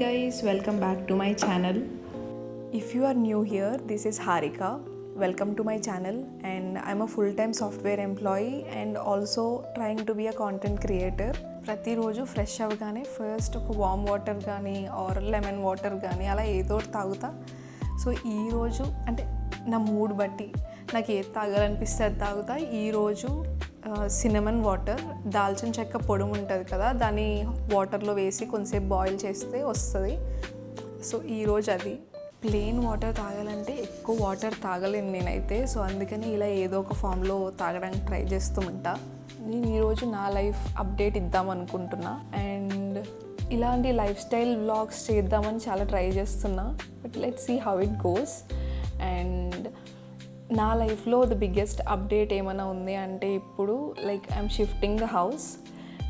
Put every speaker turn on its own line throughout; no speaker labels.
guys, welcome back to my channel.
If you are new here, this is Harika. Welcome to my channel, and I'm a full-time software employee and also trying to be a content creator. ప్రతిరోజు fresh అవ్వగానే first ఒక warm water కానీ are lemon water కానీ అలా ఏదో ఒకటి తాగుతా. So ఈరోజు అంటే నా మూడ్ బట్టి నాకు ఏది తాగాలనిపిస్తే అది తాగుతా. ఈరోజు సినమన్ వాటర్, దాల్చిన చెక్క పొడి ఉంటుంది కదా, దాన్ని వాటర్లో వేసి కొంచెంసేపు బాయిల్ చేస్తే వస్తుంది. సో ఈరోజు అది. ప్లెయిన్ వాటర్ తాగాలంటే ఎక్కువ వాటర్ తాగలేను నేనైతే. సో అందుకని ఇలా ఏదో ఒక ఫామ్లో తాగడానికి ట్రై చేస్తూ ఉంటా. నేను ఈరోజు నా లైఫ్ అప్డేట్ ఇద్దాం అనుకుంటున్నా అండ్ ఇలాంటి లైఫ్ స్టైల్ వ్లాగ్స్ చేద్దామని చాలా ట్రై చేస్తున్నా. But let's see how it goes. And నా లైఫ్లో ద బిగ్గెస్ట్ అప్డేట్ ఏమైనా ఉంది అంటే ఇప్పుడు ఐఎమ్ షిఫ్టింగ్ ద హౌస్.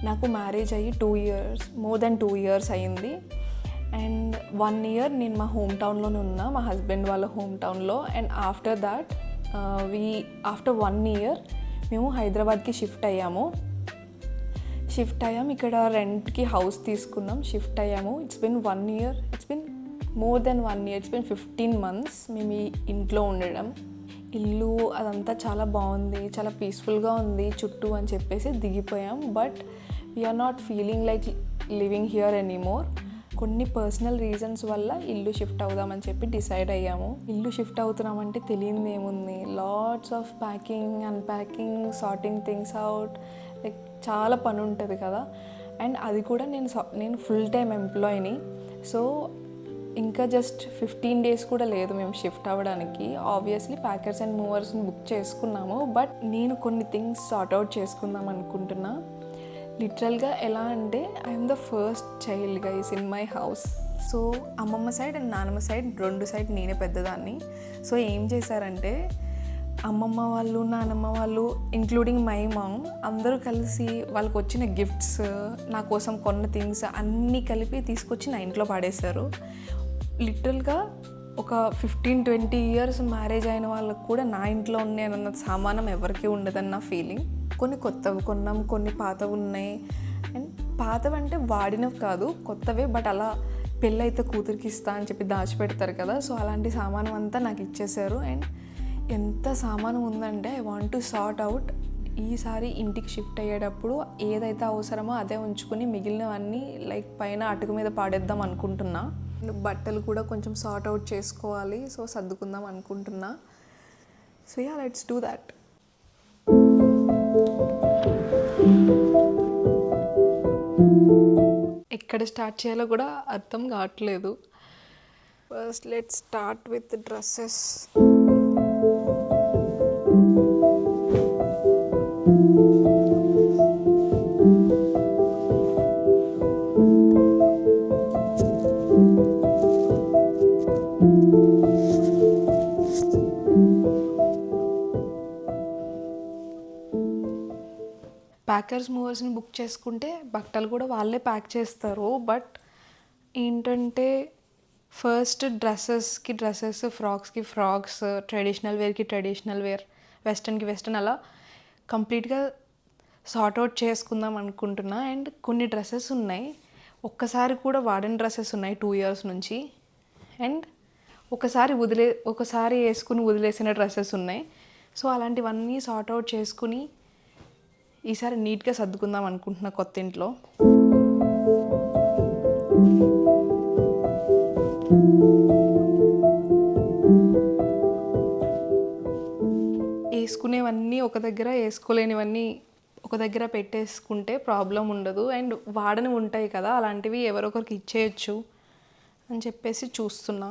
నాకు మ్యారేజ్ అయ్యి 2 years, మోర్ దెన్ 2 years అయ్యింది. అండ్ 1 year నేను మా హోమ్ టౌన్లోనే ఉన్నా, మా హస్బెండ్ వాళ్ళ హోమ్ టౌన్లో. And after that after 1 year మేము హైదరాబాద్కి షిఫ్ట్ అయ్యాము. ఇక్కడ రెంట్కి హౌస్ తీసుకున్నాం, షిఫ్ట్ అయ్యాము. It's been 1 year, it's been more than 1 year, it's been 15 months మేము ఈ ఇంట్లో ఉండడం. ఇల్లు అదంతా చాలా బాగుంది, చాలా పీస్ఫుల్గా ఉంది చుట్టూ అని చెప్పేసి దిగిపోయాం. But we're not feeling like living here anymore. కొన్ని పర్సనల్ రీజన్స్ వల్ల ఇల్లు షిఫ్ట్ అవుదామని చెప్పి డిసైడ్ అయ్యాము. ఇల్లు షిఫ్ట్ అవుతున్నామంటే తెలియదు ఏముంది, lots of packing, unpacking, sorting things out, like చాలా పని ఉంటుంది కదా. అండ్ అది కూడా నేను ఫుల్ టైం ఎంప్లాయీని. సో ఇంకా జస్ట్ 15 days కూడా లేదు మేము షిఫ్ట్ అవ్వడానికి. ఆబ్వియస్లీ ప్యాకర్స్ అండ్ మూవర్స్ని బుక్ చేసుకున్నాము. బట్ నేను కొన్ని థింగ్స్ సార్ట్ అవుట్ చేసుకుందాం అనుకుంటున్నా. లిటరల్గా ఎలా అంటే I'm the first child guys in my house. So అమ్మమ్మ సైడ్ అండ్ నాన్నమ్మ సైడ్ 2 side నేనే పెద్దదాన్ని. సో ఏం చేశారంటే అమ్మమ్మ వాళ్ళు, నానమ్మ వాళ్ళు, ఇంక్లూడింగ్ మై మామ్, అందరూ కలిసి వాళ్ళకి వచ్చిన గిఫ్ట్స్, నా కోసం కొన్న థింగ్స్ అన్నీ కలిపి తీసుకొచ్చి నా ఇంట్లో పాడేశారు. లిటరల్గా ఒక 15-20 years మ్యారేజ్ అయిన వాళ్ళకు కూడా నా ఇంట్లో ఉన్నాయన్న సామానం ఎవరికి ఉండదని నా ఫీలింగ్. కొన్ని కొత్తవి కొన్నాం, కొన్ని పాతవి ఉన్నాయి. అండ్ పాతవి అంటే వాడినవి కాదు, కొత్తవే. బట్ అలా పెళ్ళైతే కూతురికి ఇస్తా అని చెప్పి దాచిపెడతారు కదా, సో అలాంటి సామానం అంతా నాకు ఇచ్చేసారు. అండ్ ఎంత సామానం ఉందంటే I want to sort out. ఈసారి ఇంటికి షిఫ్ట్ అయ్యేటప్పుడు ఏదైతే అవసరమో అదే ఉంచుకుని మిగిలినవన్నీ పైన అటుకు మీద పాడేద్దాం అనుకుంటున్నా. బట్టలు కూడా కొంచెం సార్ట్ అవుట్ చేసుకోవాలి, సో సర్దుకుందాం అనుకుంటున్నా. So yeah, let's do that. ఎక్కడ స్టార్ట్ చేయాలో కూడా అర్థం కావట్లేదు. First let's start with dresses. Packers మూవర్స్ని బుక్ చేసుకుంటే బట్టలు కూడా వాళ్ళే ప్యాక్ చేస్తారు. బట్ ఏంటంటే ఫస్ట్ డ్రెస్సెస్కి డ్రెస్సెస్, ఫ్రాక్స్కి ఫ్రాక్స్, ట్రెడిషనల్ వేర్కి ట్రెడిషనల్ వేర్, వెస్ట్రన్కి వెస్ట్రన్, అలా కంప్లీట్గా సార్ట్ అవుట్ చేసుకుందాం అనుకుంటున్నా. అండ్ కొన్ని డ్రెస్సెస్ ఉన్నాయి, ఒక్కసారి కూడా వాడని డ్రెస్సెస్ ఉన్నాయి 2 years నుంచి. అండ్ ఒకసారి వేసుకుని వదిలేసిన డ్రెస్సెస్ ఉన్నాయి. సో అలాంటివన్నీ సార్ట్ అవుట్ చేసుకుని ఈసారి నీట్గా సర్దుకుందాం అనుకుంటున్నా కొత్త ఇంట్లో. వేసుకునేవన్నీ ఒక దగ్గర, వేసుకోలేనివన్నీ ఒక దగ్గర పెట్టేసుకుంటే ప్రాబ్లం ఉండదు. అండ్ వాడని ఉంటాయి కదా, అలాంటివి ఎవరొకరికి ఇచ్చేయచ్చు అని చెప్పేసి చూస్తున్నా.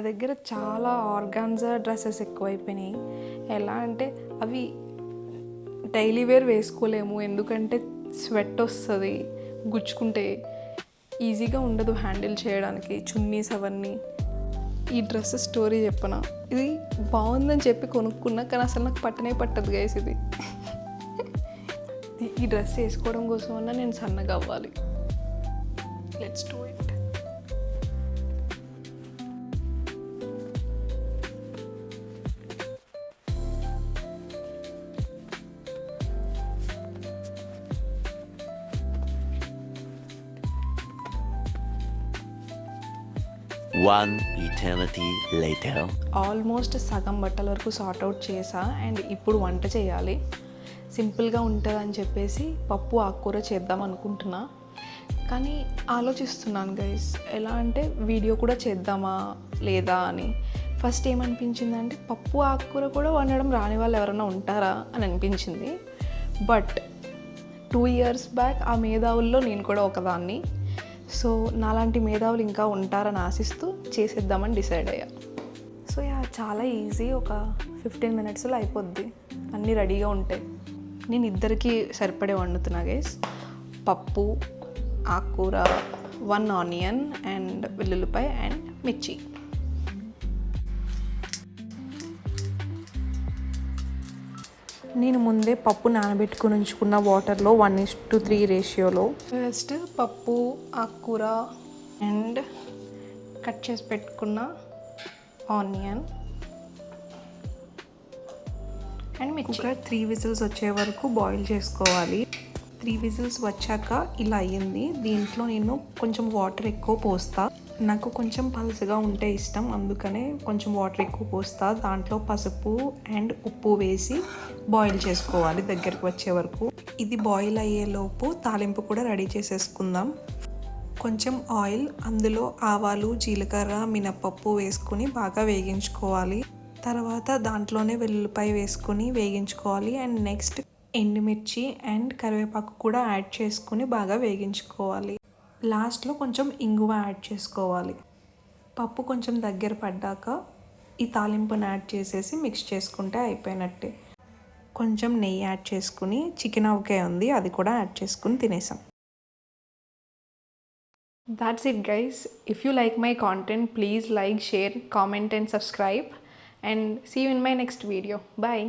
నా దగ్గర చాలా ఆర్గాన్జా డ్రెస్సెస్ ఎక్కువైపోయినాయి. ఎలా అంటే అవి డైలీ వేర్ వేసుకోలేము, ఎందుకంటే స్వెట్ వస్తుంది, గుచ్చుకుంటే ఈజీగా ఉండదు హ్యాండిల్ చేయడానికి, చున్నీస్ అవన్నీ. ఈ డ్రెస్ స్టోరీ చెప్పనా, ఇది బాగుందని చెప్పి కొనుక్కున్నా, కానీ అసలు నాకు పట్టదు గైస్ ఇది. ఈ డ్రెస్ వేసుకోవడం కోసమన్నా నేను సన్నగా అవ్వాలి. Let's do it.
One eternity later.
Almost సగం బట్టల వరకు సార్ట్ అవుట్ చేసా అండ్ ఇప్పుడు వంట చేయాలి. సింపుల్గా ఉంటుందని చెప్పేసి పప్పు ఆకుకూర చేద్దాం అనుకుంటున్నా, కానీ ఆలోచిస్తున్నాను గైస్, ఎలా అంటే వీడియో కూడా చేద్దామా లేదా అని. ఫస్ట్ ఏమనిపించిందంటే పప్పు ఆకుకూర కూడా వండడం రాని వాళ్ళు ఎవరైనా ఉంటారా అని అనిపించింది. బట్ 2 years బ్యాక్ ఆ మేధావుల్లో నేను కూడా ఒకదాన్ని. సో నాలాంటి మేధావులు ఇంకా ఉంటారని ఆశిస్తూ చేసేద్దామని డిసైడ్ అయ్యా. సో చాలా ఈజీ, ఒక 15 minutesలో అయిపోద్ది, అన్నీ రెడీగా ఉంటాయి. నేను ఇద్దరికి సరిపడే వండుతున్నా గైస్. పప్పు, ఆకుకూర, 1 onion అండ్ వెల్లుల్లిపాయ అండ్ మిర్చి. నేను ముందే పప్పు నానబెట్టుకుని ఉంచుకున్న వాటర్లో 1:3 రేషియోలో ఫస్ట్ పప్పు, ఆకుకూర అండ్ కట్ చేసి పెట్టుకున్న ఆనియన్ అండ్ మిర్చి 3 విజిల్స్ వచ్చే వరకు బాయిల్ చేసుకోవాలి. 3 విజిల్స్ వచ్చాక ఇలా అయ్యింది. దీంట్లో నేను కొంచెం వాటర్ ఎక్కువ పోస్తా, నాకు కొంచెం పలుచగా ఉంటే ఇష్టం, అందుకనే కొంచెం వాటర్ ఎక్కువ పోస్తా. దాంట్లో పసుపు అండ్ ఉప్పు వేసి బాయిల్ చేసుకోవాలి దగ్గరికి వచ్చే వరకు. ఇది బాయిల్ అయ్యేలోపు తాలింపు కూడా రెడీ చేసేసుకుందాం. కొంచెం ఆయిల్, అందులో ఆవాలు, జీలకర్ర, మినపప్పు వేసుకుని బాగా వేగించుకోవాలి. తర్వాత దాంట్లోనే వెల్లుల్లిపాయ వేసుకుని వేగించుకోవాలి. అండ్ నెక్స్ట్ ఎండుమిర్చి అండ్ కరివేపాకు కూడా యాడ్ చేసుకుని బాగా వేగించుకోవాలి. లాస్ట్లో కొంచెం ఇంగువ యాడ్ చేసుకోవాలి. పప్పు కొంచెం దగ్గర పడ్డాక ఈ తాలింపుని యాడ్ చేసేసి మిక్స్ చేసుకుంటే అయిపోయినట్టే. కొంచెం నెయ్యి యాడ్ చేసుకుని చికెన్ అవకాయ ఉంది, అది కూడా యాడ్ చేసుకుని తినేసాం. That's it guys. If you like my content, please like, share, comment and subscribe, and see you in my next video. Bye.